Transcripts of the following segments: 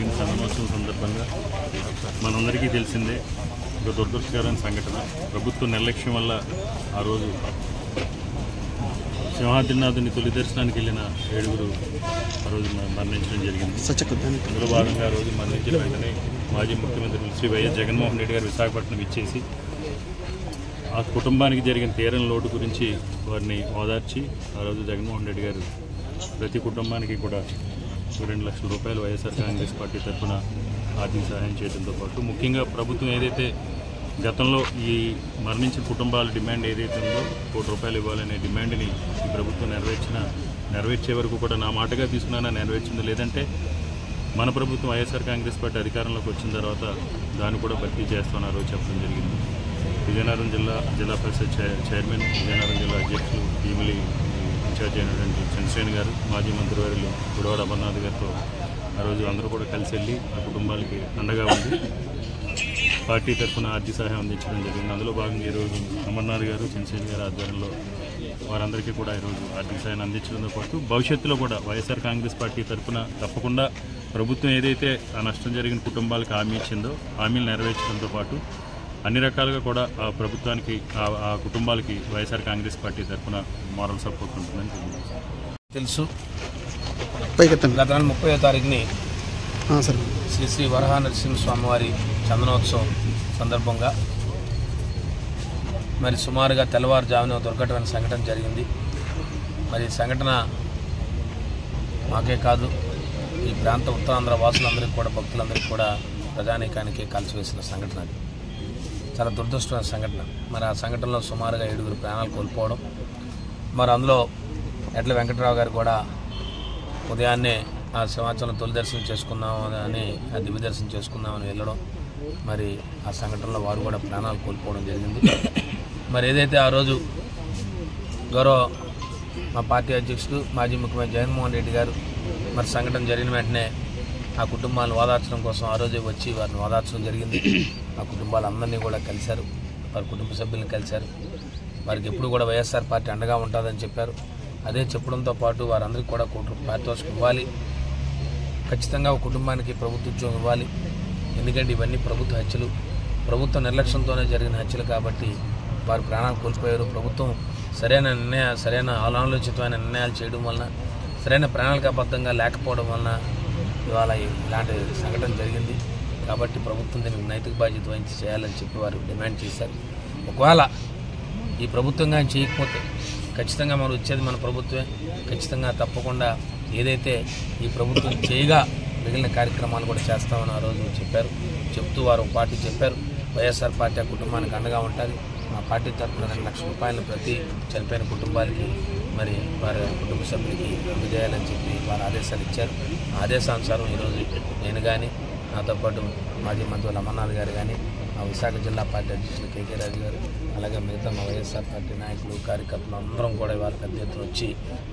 జరిగిన సంగమోత్సవం సందర్భంగా మనందరికీ తెలిసిందే ఒక దురదృష్టకరమైన సంఘటన. ప్రభుత్వ నిర్లక్ష్యం వల్ల ఆ రోజు సింహాద్రినాథుని తొలి దర్శనానికి వెళ్ళిన 7గురు ఆ రోజు మరణించడం జరిగింది. అందులో భాగంగా ఆ రోజు మరణించిన వెంటనే మాజీ ముఖ్యమంత్రి శ్రీ వైఎస్ జగన్మోహన్ రెడ్డి గారు విశాఖపట్నం ఇచ్చేసి ఆ కుటుంబానికి జరిగిన తీరని లోటు గురించి వారిని ఓదార్చి ఆ రోజు జగన్మోహన్ రెడ్డి గారు ప్రతి కుటుంబానికి కూడా 2 లక్షల రూపాయలు వైఎస్ఆర్ కాంగ్రెస్ పార్టీ తరఫున ఆర్థిక సహాయం చేయడంతో పాటు ముఖ్యంగా ప్రభుత్వం ఏదైతే గతంలో ఈ మరణించిన కుటుంబాల డిమాండ్ ఏదైతే ఉందో ₹1 ఇవ్వాలనే డిమాండ్ని ఈ ప్రభుత్వం నెరవేర్చే వరకు కూడా నా మాటగా తీసుకున్నా నెరవేర్చింది. లేదంటే మన ప్రభుత్వం వైఎస్ఆర్ కాంగ్రెస్ పార్టీ అధికారంలోకి వచ్చిన తర్వాత దాన్ని కూడా భర్తీ చేస్తామని రోజు చెప్పడం జరిగింది. విజయనగరం జిల్లా పరిషత్ చైర్మన్, విజయనగరం జిల్లా అధ్యక్షులు భీమిలి ఇన్ఛార్జ్ అయినటువంటి చంద్రశేఖర్ గారు, మాజీ మంత్రివర్యులు గుడివాడ అమర్నాథ్ గారితో ఆ రోజు అందరూ కూడా కలిసి వెళ్ళి ఆ కుటుంబాలకి అండగా ఉండి పార్టీ తరఫున ఆర్థిక సహాయం అందించడం జరిగింది. అందులో భాగంగా ఈరోజు అమర్నాథ్ గారు, చంద్రశేఖర్ గారి ఆధ్వర్యంలో వారందరికీ కూడా ఈరోజు ఆర్థిక సహాయాన్ని అందించడంతో పాటు భవిష్యత్తులో కూడా వైఎస్ఆర్ కాంగ్రెస్ పార్టీ తరఫున తప్పకుండా ప్రభుత్వం ఏదైతే ఆ నష్టం జరిగిన కుటుంబాలకు హామీ ఇచ్చిందో హామీలు నెరవేర్చడంతో పాటు అన్ని రకాలుగా కూడా ఆ ప్రభుత్వానికి ఆ కుటుంబాలకి వైఎస్ఆర్ కాంగ్రెస్ పార్టీ తరఫున మారల్ సపోర్ట్ ఉంటుందని తెలుసు. గత నెల 30వ తారీఖుని శ్రీ శ్రీ వరహ నరసింహస్వామివారి చందనోత్సవం సందర్భంగా మరి సుమారుగా తెల్లవారుజామున దుర్ఘటమైన సంఘటన జరిగింది. మరి సంఘటన మాకే కాదు, ఈ ప్రాంత ఉత్తరాంధ్ర వాసులందరికీ కూడా, భక్తులందరికీ కూడా, ప్రజానీకానికి కలిసివేసిన సంఘటన. అది చాలా దురదృష్టమైన సంఘటన. మరి ఆ సంఘటనలో సుమారుగా 7గురు ప్రాణాలు కోల్పోవడం, మరి అందులో ఎడ్ల వెంకటరావు గారు కూడా ఉదయాన్నే ఆ సింహాచలం తొలి దర్శనం చేసుకుందామని ఆ దివ్య దర్శనం చేసుకుందామని వెళ్ళడం, మరి ఆ సంఘటనలో వారు కూడా ప్రాణాలు కోల్పోవడం జరిగింది. మరి ఏదైతే ఆ రోజు గౌరవ మా పార్టీ అధ్యక్షుడు మాజీ ముఖ్యమంత్రి జగన్మోహన్ రెడ్డి గారు మరి సంఘటన జరిగిన వెంటనే ఆ కుటుంబాలను ఓదార్చడం కోసం ఆ రోజే వచ్చి వారిని ఓదార్చడం జరిగింది. ఆ కుటుంబాలందరినీ కూడా కలిశారు, వారి కుటుంబ సభ్యులను కలిశారు. వారికి ఎప్పుడు కూడా వైఎస్ఆర్ పార్టీ అండగా ఉంటుందని చెప్పారు. అదే చెప్పడంతో పాటు వారందరికీ కూడా పారితోషికం ఇవ్వాలి, ఖచ్చితంగా ఒక కుటుంబానికి ప్రభుత్వ ఉద్యోగం ఇవ్వాలి. ఎందుకంటే ఇవన్నీ ప్రభుత్వ హత్యలు, ప్రభుత్వ నిర్లక్ష్యంతోనే జరిగిన హత్యలు కాబట్టి వారు ప్రాణాలు కోల్పోయారు. ప్రభుత్వం సరైన ఆలోచితమైన నిర్ణయాలు చేయడం వలన, సరైన ప్రణాళికాబద్ధంగా లేకపోవడం వలన ఇవాళ ఇలాంటి సంఘటన జరిగింది. కాబట్టి ప్రభుత్వం దీనికి నైతిక బాధ్యత వహించి చేయాలని చెప్పి వారు డిమాండ్ చేశారు. ఒకవేళ ఈ ప్రభుత్వంగా చేయకపోతే ఖచ్చితంగా మనం వచ్చేది మన ప్రభుత్వమే. ఖచ్చితంగా తప్పకుండా ఏదైతే ఈ ప్రభుత్వం చేయగా మిగిలిన కార్యక్రమాలు కూడా చేస్తామని ఆ రోజు చెప్పారు. చెప్తూ వారు ఒక పార్టీ చెప్పారు, వైఎస్ఆర్ పార్టీ ఆ కుటుంబానికి అండగా ఉంటుంది. మా పార్టీ తరఫున 2 లక్షల రూపాయలు ప్రతి చనిపోయిన కుటుంబాలకి మరి వారి కుటుంబ సభ్యులకి అందజేయాలని చెప్పి వారు ఆదేశాలు ఇచ్చారు. ఆ ఆదేశానుసారం ఈరోజు నేను కానీ, నాతో పాటు మాజీ మంత్రులు అమర్నాథ్ గారు కానీ, మా విశాఖ జిల్లా పార్టీ అధ్యక్షులు కేకే రాజు గారు, అలాగే మిగతా మా వైఎస్ఆర్ పార్టీ నాయకులు, కార్యకర్తలు అందరం కూడా ఇవాళ పెద్ద ఎత్తున వచ్చి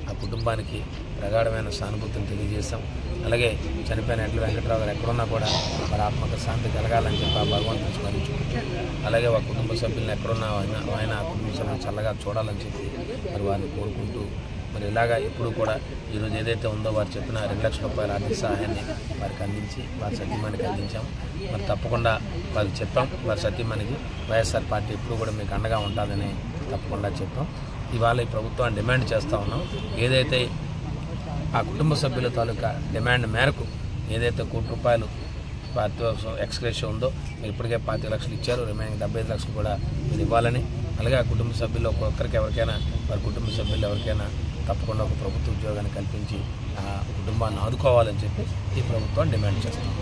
ఆ కుటుంబానికి ప్రగాఢమైన సానుభూతిని తెలియజేశాం. అలాగే చనిపోయిన ఎడ్ల వెంకటరావు గారు ఎక్కడున్నా కూడా వారి ఆత్మక శాంతి కలగాలని చెప్పి ఆ భగవంతుని స్మరించుకుంటూ, అలాగే ఆ కుటుంబ సభ్యులను ఎక్కడున్నా ఆయన ఆ కుటుంబ సభ్యులను చల్లగా చూడాలని చెప్పి మరి వారిని కోరుకుంటూ, మరి ఇలాగా ఎప్పుడు కూడా ఈరోజు ఏదైతే ఉందో వారు చెప్పిన 2 లక్షల రూపాయల ఆర్థిక సహాయాన్ని వారికి అందించి వారి సతీమణికి అందించాం. మరి తప్పకుండా వారికి చెప్పాం, వారి సతీమణికి వైఎస్ఆర్ పార్టీ ఎప్పుడు కూడా మీకు అండగా ఉంటుందని తప్పకుండా చెప్పాం. ఇవాళ ఈ ప్రభుత్వాన్ని డిమాండ్ చేస్తూ ఉన్నాం. ఏదైతే ఆ కుటుంబ సభ్యుల తాలూకా డిమాండ్ మేరకు ఏదైతే ₹1 పారితోషికం ఎక్స్గ్రేషియో ఉందో మీరు ఇప్పటికే 25 లక్షలు ఇచ్చారు, రిమైనింగ్ 75 లక్షలు కూడా మీరు ఇవ్వాలని, అలాగే ఆ కుటుంబ సభ్యుల్లో ఒక్కొక్కరికి ఎవరికైనా వారి కుటుంబ సభ్యులు ఎవరికైనా తప్పకుండా ఒక ప్రభుత్వ ఉద్యోగాన్ని కల్పించి ఆ కుటుంబాన్ని ఆదుకోవాలని చెప్పి ఈ ప్రభుత్వాన్ని డిమాండ్ చేస్తాం.